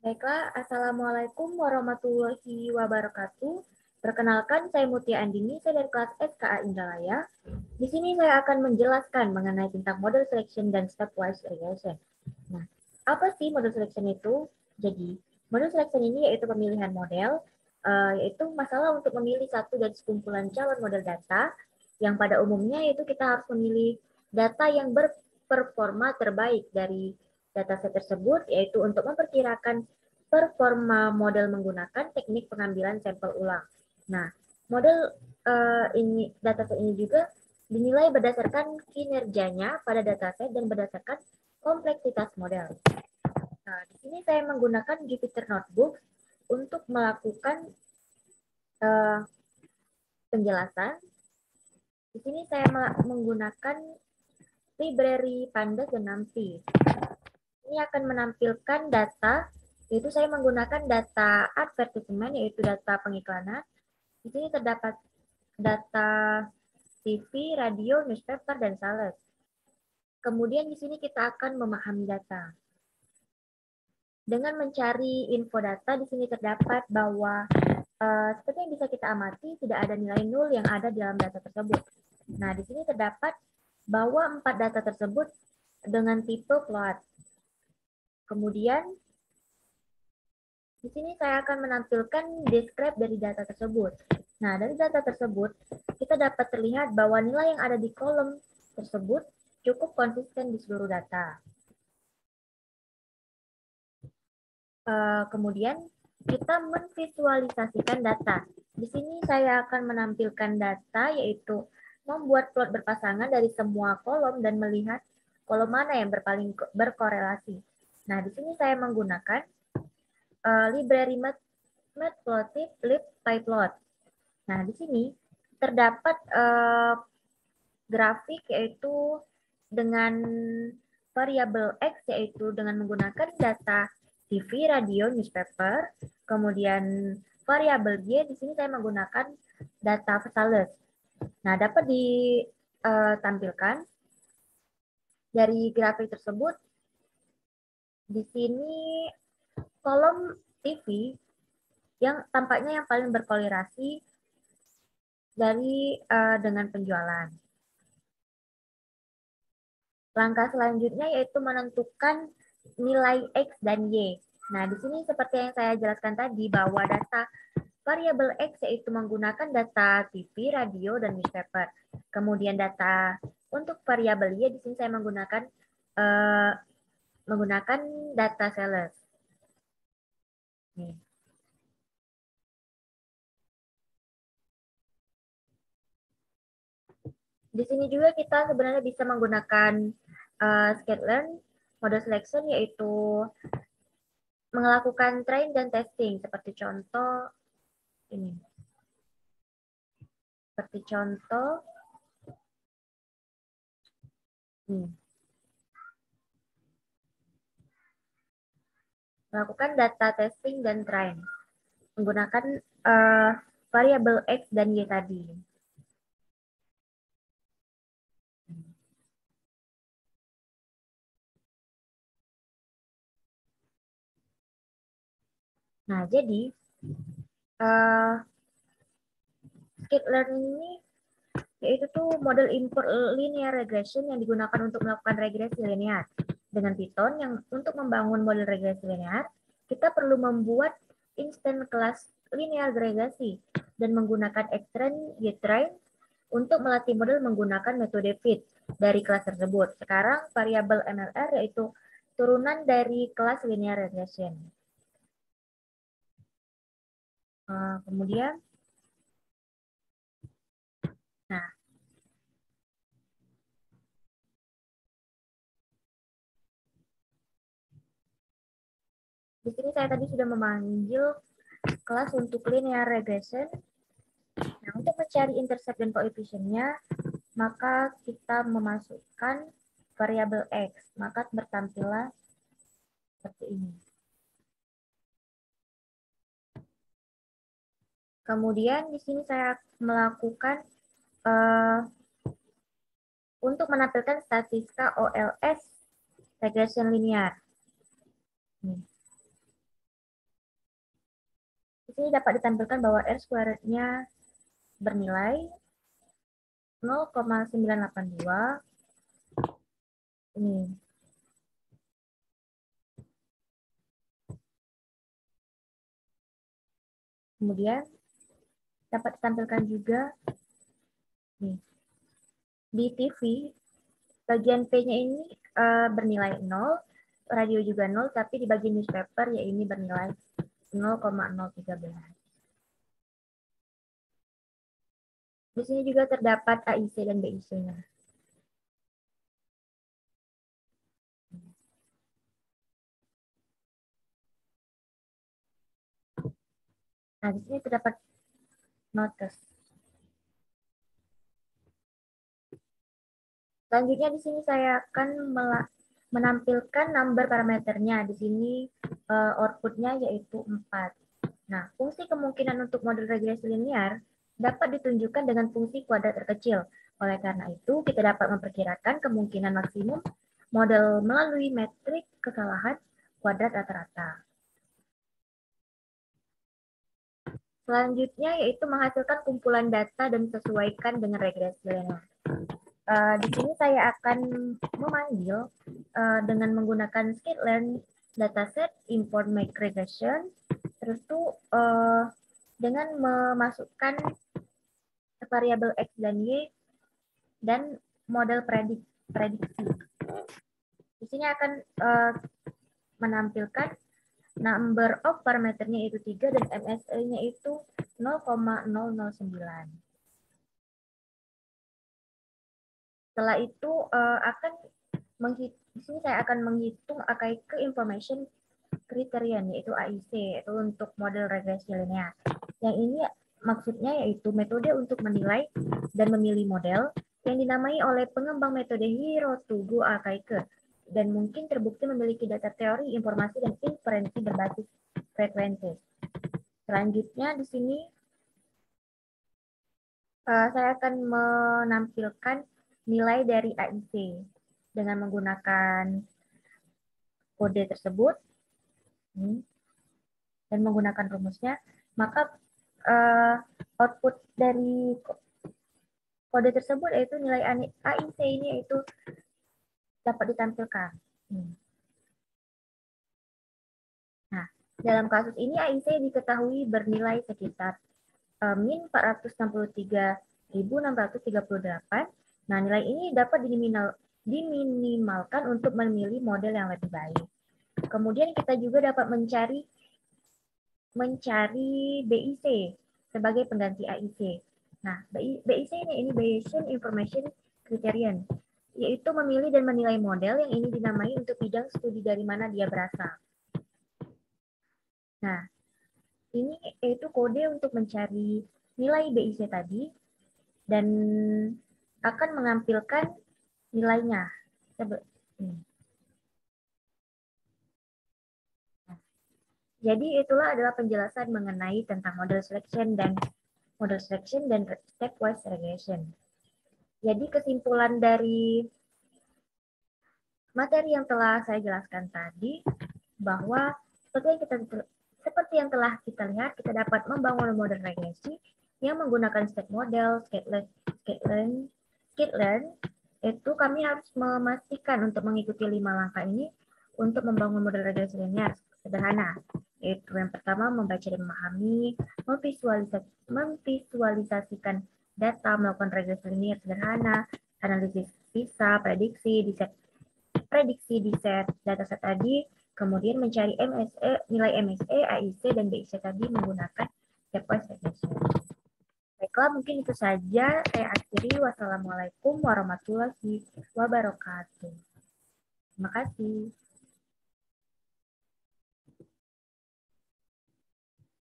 Baiklah, Assalamualaikum warahmatullahi wabarakatuh. Perkenalkan, saya Mutia Andini, saya dari kelas SKA Indralaya. Di sini saya akan menjelaskan mengenai tentang model selection dan stepwise regression. Nah, apa sih model selection itu? Jadi, model selection ini yaitu pemilihan model, yaitu masalah untuk memilih satu dari sekumpulan calon model data, yang pada umumnya yaitu kita harus memilih data yang berperforma terbaik dari dataset tersebut, yaitu untuk memperkirakan performa model menggunakan teknik pengambilan sampel ulang. Nah, model dataset ini juga dinilai berdasarkan kinerjanya pada dataset dan berdasarkan kompleksitas model. Nah, di sini saya menggunakan Jupyter Notebook untuk melakukan uh, penjelasan. Di sini saya menggunakan library Pandas dan NumPy. Ini akan menampilkan data, yaitu saya menggunakan data advertisement, yaitu data pengiklanan. Di sini terdapat data TV, radio, newspaper, dan sales. Kemudian di sini kita akan memahami data. Dengan mencari info data, di sini terdapat bahwa seperti yang bisa kita amati, tidak ada nilai nol yang ada di dalam data tersebut. Nah, di sini terdapat bahwa 4 data tersebut dengan tipe plot. Kemudian, di sini saya akan menampilkan describe dari data tersebut. Nah, dari data tersebut, kita dapat terlihat bahwa nilai yang ada di kolom tersebut cukup konsisten di seluruh data. Kemudian, kita memvisualisasikan data. Di sini saya akan menampilkan data, yaitu membuat plot berpasangan dari semua kolom dan melihat kolom mana yang paling berkorelasi. Nah, di sini saya menggunakan library matplotlib pyplot. Nah, di sini terdapat grafik yaitu dengan variabel X, yaitu dengan menggunakan data TV, radio, newspaper. Kemudian variabel Y, di sini saya menggunakan data sales. Nah, dapat ditampilkan dari grafik tersebut. Di sini kolom TV yang tampaknya yang paling berkorelasi dengan penjualan. Langkah selanjutnya yaitu menentukan nilai X dan Y. Nah, di sini seperti yang saya jelaskan tadi bahwa data variabel X yaitu menggunakan data TV, radio, dan newspaper. Kemudian data untuk variabel Y di sini saya menggunakan data sales. Nih. Di sini juga kita sebenarnya bisa menggunakan sklearn model selection, yaitu melakukan train dan testing seperti contoh ini. Seperti contoh melakukan data testing dan train menggunakan variabel X dan Y tadi. Nah, jadi sklearn ini yaitu tuh model import linear regression yang digunakan untuk melakukan regresi linear. Dengan Python yang untuk membangun model regresi linear, kita perlu membuat instant class linear regresi dan menggunakan xtrain, ytrain untuk melatih model menggunakan metode fit dari kelas tersebut. Sekarang variabel MLR yaitu turunan dari kelas linear regression. Kemudian, nah, di sini saya tadi sudah memanggil kelas untuk linear regression. Nah, untuk mencari intercept dan koefisiennya, maka kita memasukkan variabel X, maka bertampillah seperti ini. Kemudian di sini saya melakukan untuk menampilkan statistika OLS regression linear. sini dapat ditampilkan bahwa R squared-nya bernilai 0,982. Ini. Kemudian dapat ditampilkan juga nih, di TV bagian P-nya ini bernilai 0, radio juga 0, tapi di bagian newspaper ya ini bernilai 0,013. Di sini juga terdapat AIC dan BIC-nya. Nah, di sini terdapat notes. Selanjutnya di sini saya akan menampilkan number parameternya. Di sini outputnya yaitu 4. Nah, fungsi kemungkinan untuk model regresi linear dapat ditunjukkan dengan fungsi kuadrat terkecil. Oleh karena itu, kita dapat memperkirakan kemungkinan maksimum model melalui metrik kesalahan kuadrat rata-rata. Selanjutnya yaitu menghasilkan kumpulan data dan sesuaikan dengan regresi linear. Di sini saya akan memanggil dengan menggunakan skitlearn dataset import make regression, terus tuh dengan memasukkan variabel X dan Y dan model prediksi. Di sini akan menampilkan number of parameternya itu 3 dan MSE-nya itu 0,009. Setelah itu di sini saya akan menghitung AKIK information criterion yaitu AIC, yaitu untuk model regresi linear. Yang ini maksudnya yaitu metode untuk menilai dan memilih model yang dinamai oleh pengembang metode Hirotugo AKIK dan mungkin terbukti memiliki data teori, informasi, dan inferensi berbasis frekuensi. Selanjutnya di sini saya akan menampilkan nilai dari AIC dengan menggunakan kode tersebut dan menggunakan rumusnya, maka output dari kode tersebut yaitu nilai AIC ini yaitu dapat ditampilkan. Nah, dalam kasus ini AIC diketahui bernilai sekitar min 463.638. Nah, nilai ini dapat diminimalkan untuk memilih model yang lebih baik. Kemudian kita juga dapat mencari BIC sebagai pengganti AIC. Nah, BIC ini Bayesian Information Criterion, yaitu memilih dan menilai model yang ini dinamai untuk bidang studi dari mana dia berasal. Nah, ini yaitu kode untuk mencari nilai BIC tadi dan akan menampilkan nilainya. Jadi itulah adalah penjelasan mengenai tentang model selection dan stepwise regression. Jadi kesimpulan dari materi yang telah saya jelaskan tadi bahwa seperti yang telah kita lihat, kita dapat membangun model regresi yang menggunakan step model, skitlearn. Itu kami harus memastikan untuk mengikuti 5 langkah ini untuk membangun model regresi linear sederhana. Yaitu yang pertama, membaca dan memahami, memvisualisasikan data, melakukan regresi linear sederhana, analisis visa, prediksi di set dataset tadi, kemudian mencari nilai MSE, AIC, dan BIC tadi menggunakan stepwise regression. Baiklah, mungkin itu saja. Saya akhiri. Wassalamualaikum warahmatullahi wabarakatuh. Terima kasih.